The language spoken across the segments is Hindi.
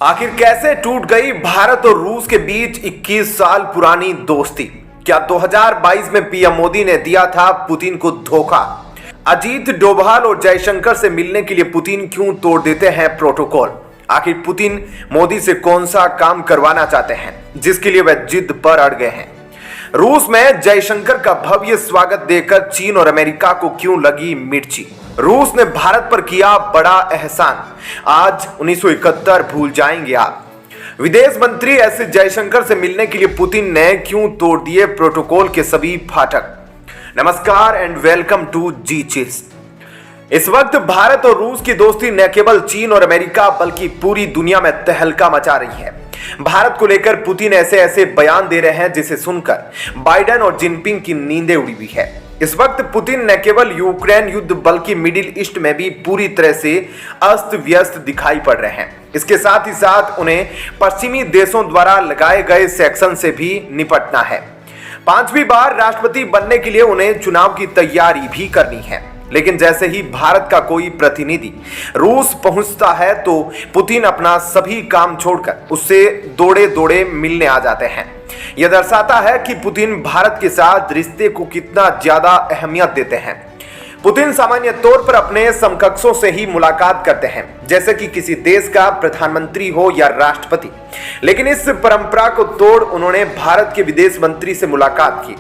आखिर कैसे टूट गई भारत और रूस के बीच 21 साल पुरानी दोस्ती? क्या 2022 में पीएम मोदी ने दिया था पुतिन को धोखा? अजीत डोभाल और जयशंकर से मिलने के लिए पुतिन क्यों तोड़ देते हैं प्रोटोकॉल? आखिर पुतिन मोदी से कौन सा काम करवाना चाहते हैं जिसके लिए वह जिद पर अड़ गए हैं? रूस में जयशंकर का भव्य स्वागत देकर चीन और अमेरिका को क्यों लगी मिर्ची? रूस ने भारत पर किया बड़ा एहसान, आज 1971 भूल जाएंगे आप? विदेश मंत्री एस जयशंकर से मिलने के लिए पुतिन ने क्यों तोड़ दिए प्रोटोकॉल के सभी फाटक? नमस्कार एंड वेलकम टू जी चिस्ट। इस वक्त भारत और रूस की दोस्ती न केवल चीन और अमेरिका बल्कि पूरी दुनिया में तहलका मचा रही है। भारत को लेकर पुतिन ऐसे ऐसे बयान दे रहे हैं जिसे सुनकर बाइडेन और जिनपिंग की नींदें उड़ी हुई है। इस वक्त पुतिन न केवल यूक्रेन युद्ध बल्कि मिडिल ईस्ट में भी पूरी तरह से अस्त व्यस्त दिखाई पड़ रहे हैं। इसके साथ ही साथ उन्हें पश्चिमी देशों द्वारा लगाए गए सैंक्शन से भी निपटना है। 5वीं बार राष्ट्रपति बनने के लिए उन्हें चुनाव की तैयारी भी करनी है। लेकिन जैसे ही भारत का कोई प्रतिनिधि रूस पहुंचता है तो पुतिन अपना सभी काम छोड़कर उससे दौड़े दौड़े मिलने आ जाते हैं। यह दर्शाता है कि पुतिन भारत के साथ रिश्ते को कितना ज्यादा अहमियत देते हैं। पुतिन सामान्य तौर पर अपने समकक्षों से ही मुलाकात करते हैं, जैसे कि किसी देश का प्रधानमंत्री हो या राष्ट्रपति। लेकिन इस परंपरा को तोड़ उन्होंने भारत के विदेश मंत्री से मुलाकात की।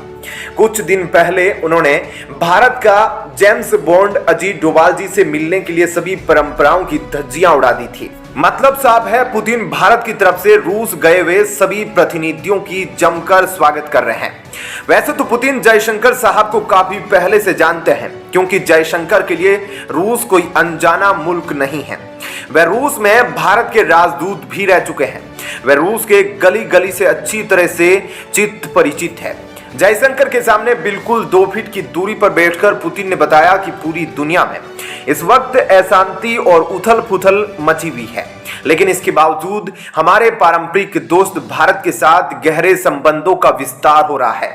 कुछ दिन पहले उन्होंने भारत का जेम्स बॉन्ड अजीत डोभाल जी से मिलने के लिए सभी परंपराओं की धज्जियां उड़ा दी थी। मतलब साफ है, पुतिन भारत की तरफ से रूस गए हुए सभी प्रतिनिधियों की जमकर स्वागत कर रहे हैं। वैसे तो पुतिन जयशंकर साहब को काफी पहले से जानते हैं, क्योंकि जयशंकर के लिए रूस कोई अनजाना मुल्क नहीं है। वह रूस में भारत के राजदूत भी रह चुके हैं। वह रूस के गली गली से अच्छी तरह से चित्त परिचित है। जयशंकर के सामने बिल्कुल 2 फीट की दूरी पर बैठकर पुतिन ने बताया कि पूरी दुनिया में इस वक्त अशांति और उथल पुथल मची हुई है, लेकिन इसके बावजूद हमारे पारंपरिक दोस्त भारत के साथ गहरे संबंधों का विस्तार हो रहा है।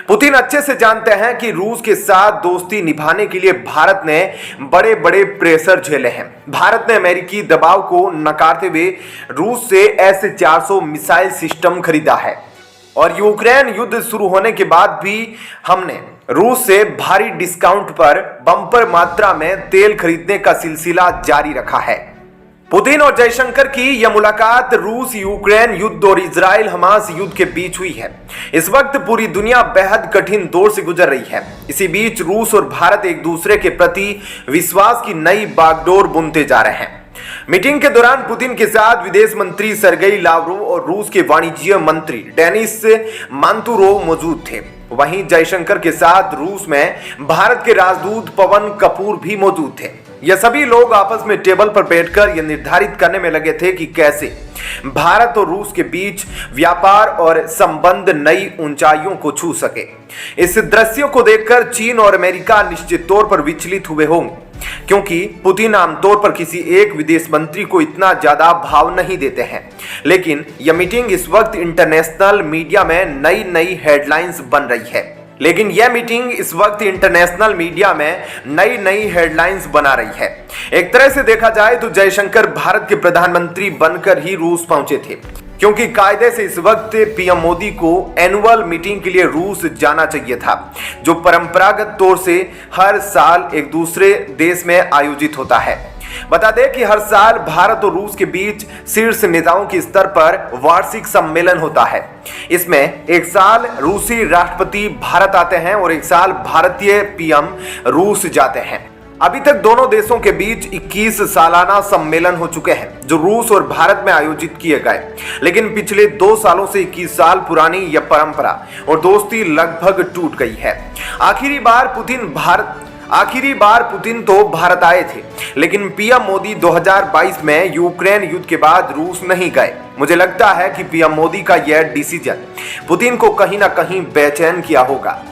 पुतिन अच्छे से जानते हैं कि रूस के साथ दोस्ती निभाने के लिए भारत ने बड़े बड़े प्रेशर झेले हैं। भारत ने अमेरिकी दबाव को नकारते हुए रूस से S-400 मिसाइल सिस्टम खरीदा है और यूक्रेन युद्ध शुरू होने के बाद भी हमने रूस से भारी डिस्काउंट पर बम्पर मात्रा में तेल खरीदने का सिलसिला जारी रखा है। पुतिन और जयशंकर की यह मुलाकात रूस यूक्रेन युद्ध और इजराइल हमास युद्ध के बीच हुई है। इस वक्त पूरी दुनिया बेहद कठिन दौर से गुजर रही है। इसी बीच रूस और भारत एक दूसरे के प्रति विश्वास की नई बागडोर बुनते जा रहे हैं। मीटिंग के दौरान पुतिन के साथ विदेश मंत्री सर्गेई लावरोव और रूस के वाणिज्य मंत्री डेनिस मांतुरोव मौजूद थे। वहीं जयशंकर के साथ रूस में भारत के राजदूत पवन कपूर भी मौजूद थे। यह सभी लोग आपस में टेबल पर बैठकर यह निर्धारित करने में लगे थे कि कैसे भारत और रूस के बीच व्यापार और संबंध नई ऊंचाइयों को छू सके। इस दृश्य को देखकर चीन और अमेरिका निश्चित तौर पर विचलित हुए होंगे, क्योंकि पुतिन आमतौर पर किसी एक विदेश मंत्री को इतना ज्यादा भाव नहीं देते हैं। लेकिन यह मीटिंग इस वक्त इंटरनेशनल मीडिया में नई नई हेडलाइंस बन रही है। बना रही है। एक तरह से देखा जाए तो जयशंकर भारत के प्रधानमंत्री बनकर ही रूस पहुंचे थे, क्योंकि कायदे से इस वक्त पीएम मोदी को एनुअल मीटिंग के लिए रूस जाना चाहिए था, जो परंपरागत तौर से हर साल एक दूसरे देश में आयोजित होता है। बता दें कि हर साल भारत और रूस के बीच शीर्ष नेताओं के स्तर पर वार्षिक सम्मेलन होता है। इसमें एक साल रूसी राष्ट्रपति भारत आते हैं और एक साल भारतीय पीएम रूस जाते हैं। अभी तक दोनों देशों के बीच 21 सालाना सम्मेलन हो चुके हैं, जो रूस और भारत में आयोजित किए गए। लेकिन पिछले 2 सालों से 21 साल पुरानी यह परंपरा और दोस्ती लगभग टूट गई है। आखिरी बार पुतिन तो भारत आए थे, लेकिन पीएम मोदी 2022 में यूक्रेन युद्ध के बाद रूस नहीं गए। मुझे लगता है कि पीएम मोदी का यह डिसीजन पुतिन को कहीं ना कहीं बेचैन किया होगा।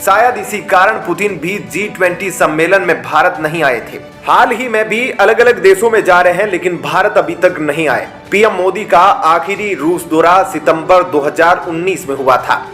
शायद इसी कारण पुतिन भी G20 सम्मेलन में भारत नहीं आए थे। हाल ही में भी अलग अलग देशों में जा रहे हैं, लेकिन भारत अभी तक नहीं आए। पीएम मोदी का आखिरी रूस दौरा सितंबर 2019 में हुआ था,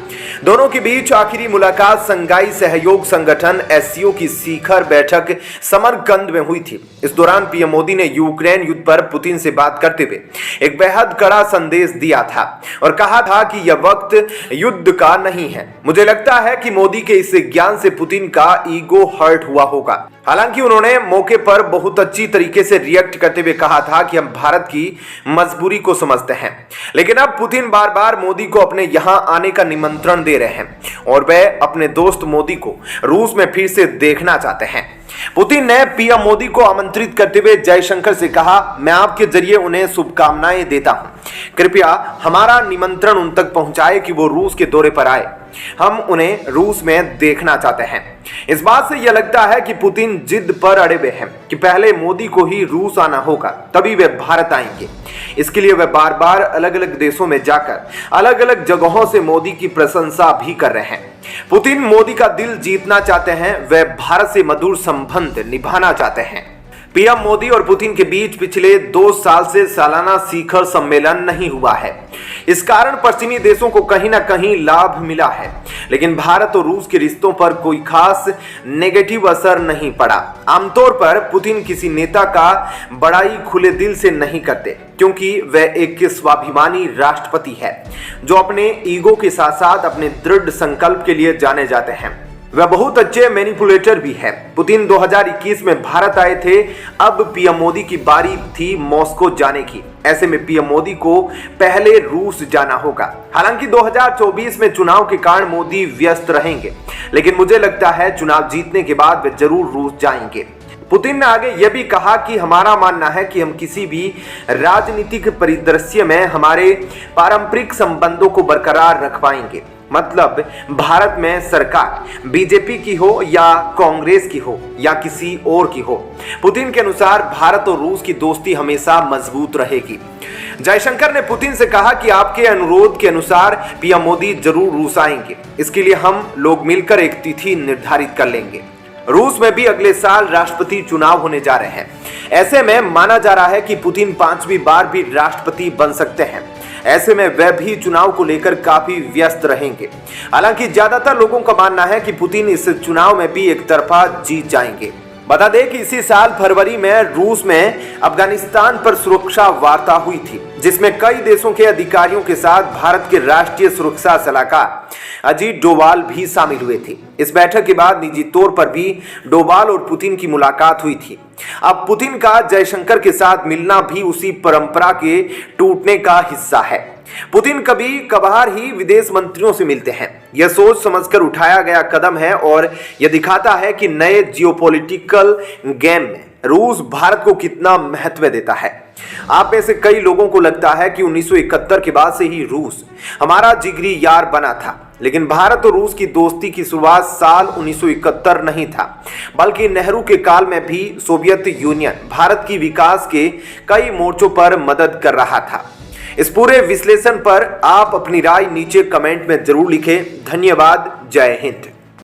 दोनों के बीच आखिरी मुलाकात संघाई सहयोग संगठन एससीओ की शिखर बैठक समरकंद में हुई थी। इस दौरान पीएम मोदी ने यूक्रेन युद्ध पर पुतिन से बात करते हुए एक बेहद कड़ा संदेश दिया था और कहा था कि यह वक्त युद्ध का नहीं है। मुझे लगता है कि मोदी के इस ज्ञान से पुतिन का ईगो हर्ट हुआ होगा। हालांकि उन्होंने मौके पर बहुत अच्छी तरीके से रिएक्ट करते हुए कहा था कि हम भारत की मजबूरी को समझते हैं, लेकिन अब पुतिन बार बार मोदी को अपने यहां आने का निमंत्रण दे रहे हैं और वे अपने दोस्त मोदी को रूस में फिर से देखना चाहते हैं। पुतिन ने पीएम मोदी को आमंत्रित करते हुए जयशंकर से कहा, मैं आपके जरिए उन्हें शुभकामनाएं देता हूं, कृपया हमारा निमंत्रण उन तक पहुंचाए कि वो रूस के दौरे पर आए, हम उन्हें रूस में देखना चाहते हैं। इस बात से यह लगता है कि पुतिन जिद पर अड़े हुए हैं कि पहले मोदी को ही रूस आना होगा, तभी वे भारत आएंगे। इसके लिए वे बार बार अलग अलग देशों में जाकर अलग अलग जगहों से मोदी की प्रशंसा भी कर रहे हैं। पुतिन मोदी का दिल जीतना चाहते हैं, वे भारत से मधुर संबंध निभाना चाहते हैं। पीएम मोदी और पुतिन के बीच पिछले 2 साल से सालाना शिखर सम्मेलन नहीं हुआ है। इस कारण पश्चिमी देशों को कहीं ना कहीं लाभ मिला है, लेकिन भारत और रूस के रिश्तों पर कोई खास नेगेटिव असर नहीं पड़ा। आमतौर पर पुतिन किसी नेता का बड़ाई खुले दिल से नहीं करते, क्योंकि वह एक स्वाभिमानी राष्ट्रपति है जो अपने ईगो के साथ साथ अपने दृढ़ संकल्प के लिए जाने जाते हैं। वह बहुत अच्छे मैनिपुलेटर भी है। पुतिन 2021 में भारत आए थे, अब पीएम मोदी की बारी थी मॉस्को जाने की। ऐसे में पीएम मोदी को पहले रूस जाना होगा। हालांकि 2024 में चुनाव के कारण मोदी व्यस्त रहेंगे, लेकिन मुझे लगता है चुनाव जीतने के बाद वे जरूर रूस जाएंगे। पुतिन ने आगे यह भी कहा कि हमारा मानना है कि हम किसी भी राजनीतिक परिदृश्य में हमारे पारंपरिक संबंधों को बरकरार रख पाएंगे। मतलब भारत में सरकार बीजेपी की हो या कांग्रेस की हो या किसी और की हो, पुतिन के अनुसार भारत और रूस की दोस्ती हमेशा मजबूत रहेगी। जयशंकर ने पुतिन से कहा कि आपके अनुरोध के अनुसार पीएम मोदी जरूर रूस आएंगे। इसके लिए हम लोग मिलकर एक तिथि निर्धारित कर लेंगे। रूस में भी अगले साल राष्ट्रपति चुनाव होने जा रहे हैं। ऐसे में माना जा रहा है कि पुतिन 5वीं बार भी राष्ट्रपति बन सकते हैं। ऐसे में वह भी चुनाव को लेकर काफी व्यस्त रहेंगे। हालांकि ज्यादातर लोगों का मानना है कि पुतिन इस चुनाव में भी एक तरफा जीत जाएंगे। बता दें कि इसी साल फरवरी में रूस में अफगानिस्तान पर सुरक्षा वार्ता हुई थी, जिसमें कई देशों के अधिकारियों के साथ भारत के राष्ट्रीय सुरक्षा सलाहकार अजीत डोभाल भी शामिल हुए थे। इस बैठक के बाद निजी तौर पर भी डोभाल और पुतिन की मुलाकात हुई थी। अब पुतिन का जयशंकर के साथ मिलना भी उसी परंपरा के टूटने का हिस्सा है। पुतिन कभी कभार ही विदेश मंत्रियों से मिलते हैं। यह सोच समझकर उठाया गया कदम है और यह दिखाता है कि नए जियोपॉलिटिकल गेम में रूस भारत को कितना महत्व देता है। आप में से कई लोगों को लगता है कि 1971 के बाद से ही रूस हमारा जिगरी यार बना था, लेकिन भारत और रूस की दोस्ती की शुरुआत साल 1971 नहीं था, बल्कि नेहरू के काल में भी सोवियत यूनियन भारत की विकास के कई मोर्चों पर मदद कर रहा था। इस पूरे विश्लेषण पर आप अपनी राय नीचे कमेंट में जरूर लिखें। धन्यवाद। जय हिंद।